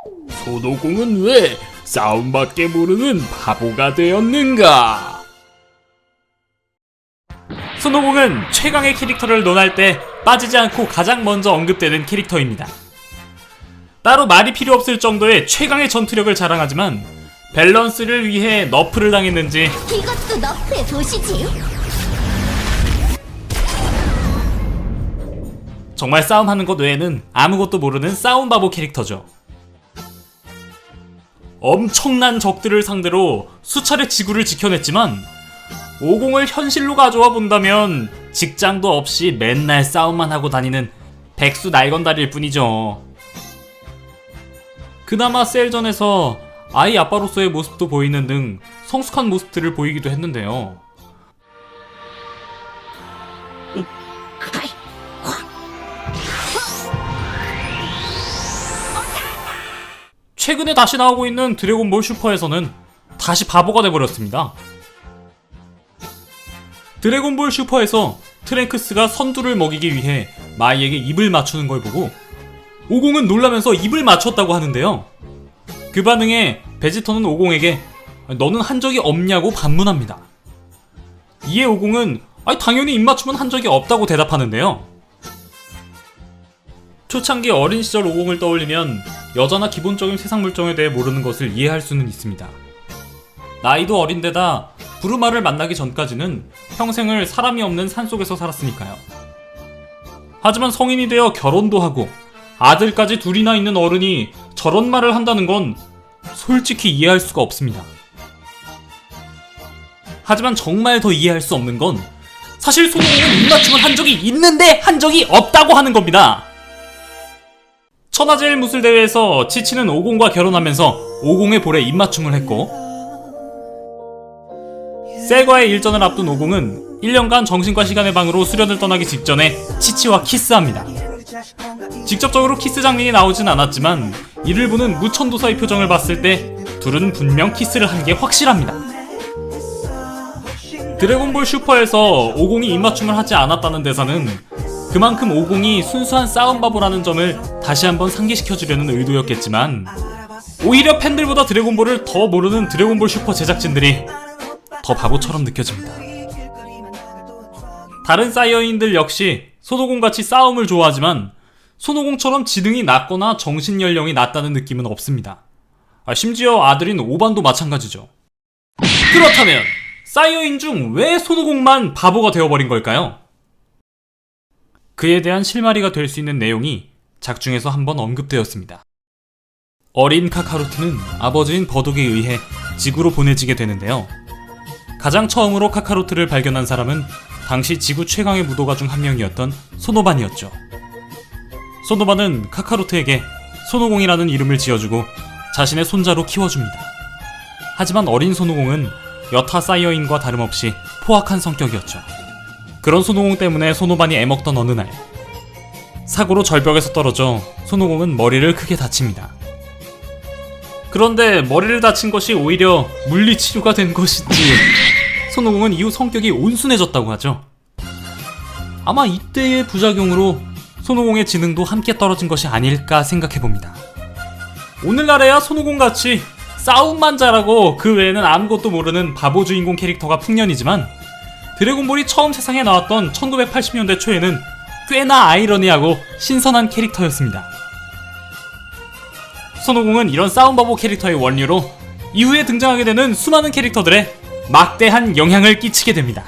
손오공은 왜 싸움밖에 모르는 바보가 되었는가? 손오공은 최강의 캐릭터를 논할 때 빠지지 않고 가장 먼저 언급되는 캐릭터입니다. 따로 말이 필요 없을 정도의 최강의 전투력을 자랑하지만 밸런스를 위해 너프를 당했는지 이것도 너프해 보시지. 정말 싸움하는 것 외에는 아무것도 모르는 싸움 바보 캐릭터죠. 엄청난 적들을 상대로 수차례 지구를 지켜냈지만 오공을 현실로 가져와 본다면 직장도 없이 맨날 싸움만 하고 다니는 백수 날건달일 뿐이죠. 그나마 셀전에서 아이 아빠로서의 모습도 보이는 등 성숙한 모습들을 보이기도 했는데요. 최근에 다시 나오고 있는 드래곤볼 슈퍼에서는 다시 바보가 돼버렸습니다. 드래곤볼 슈퍼에서 트랭크스가 선두를 먹이기 위해 마이에게 입을 맞추는 걸 보고 오공은 놀라면서 입을 맞췄다고 하는데요. 그 반응에 베지터는 오공에게 너는 한 적이 없냐고 반문합니다. 이에 오공은 당연히 입 맞춤은 한 적이 없다고 대답하는데요. 초창기 어린 시절 오공을 떠올리면 여자나 기본적인 세상 물정에 대해 모르는 것을 이해할 수는 있습니다. 나이도 어린데다 부르마를 만나기 전까지는 평생을 사람이 없는 산속에서 살았으니까요. 하지만 성인이 되어 결혼도 하고 아들까지 둘이나 있는 어른이 저런 말을 한다는 건 솔직히 이해할 수가 없습니다. 하지만 정말 더 이해할 수 없는 건 사실 손오공은 입맞춤을 한 적이 있는데 한 적이 없다고 하는 겁니다. 천하제일 무술대회에서 치치는 오공과 결혼하면서 오공의 볼에 입맞춤을 했고 셀과의 일전을 앞둔 오공은 1년간 정신과 시간의 방으로 수련을 떠나기 직전에 치치와 키스합니다. 직접적으로 키스 장면이 나오진 않았지만 이를 보는 무천도사의 표정을 봤을 때 둘은 분명 키스를 한 게 확실합니다. 드래곤볼 슈퍼에서 오공이 입맞춤을 하지 않았다는 대사는 그만큼 오공이 순수한 싸움바보라는 점을 다시 한번 상기시켜주려는 의도였겠지만 오히려 팬들보다 드래곤볼을 더 모르는 드래곤볼 슈퍼 제작진들이 더 바보처럼 느껴집니다. 다른 사이어인들 역시 손오공같이 싸움을 좋아하지만 손오공처럼 지능이 낮거나 정신연령이 낮다는 느낌은 없습니다. 심지어 아들인 오반도 마찬가지죠. 그렇다면 사이어인 중 왜 손오공만 바보가 되어버린 걸까요? 그에 대한 실마리가 될 수 있는 내용이 작중에서 한번 언급되었습니다. 어린 카카로트는 아버지인 버독에 의해 지구로 보내지게 되는데요. 가장 처음으로 카카로트를 발견한 사람은 당시 지구 최강의 무도가 중 한 명이었던 소노반이었죠. 소노반은 카카로트에게 손오공이라는 이름을 지어주고 자신의 손자로 키워줍니다. 하지만 어린 손오공은 여타 사이어인과 다름없이 포악한 성격이었죠. 그런 손오공 때문에 소노반이 애먹던 어느 날 사고로 절벽에서 떨어져 손오공은 머리를 크게 다칩니다. 그런데 머리를 다친 것이 오히려 물리치료가 된 것인지 손오공은 이후 성격이 온순해졌다고 하죠. 아마 이때의 부작용으로 손오공의 지능도 함께 떨어진 것이 아닐까 생각해봅니다. 오늘날에야 손오공같이 싸움만 잘하고 그 외에는 아무것도 모르는 바보 주인공 캐릭터가 풍년이지만 드래곤볼이 처음 세상에 나왔던 1980년대 초에는 꽤나 아이러니하고 신선한 캐릭터였습니다. 손오공은 이런 싸움바보 캐릭터의 원류로 이후에 등장하게 되는 수많은 캐릭터들에 막대한 영향을 끼치게 됩니다.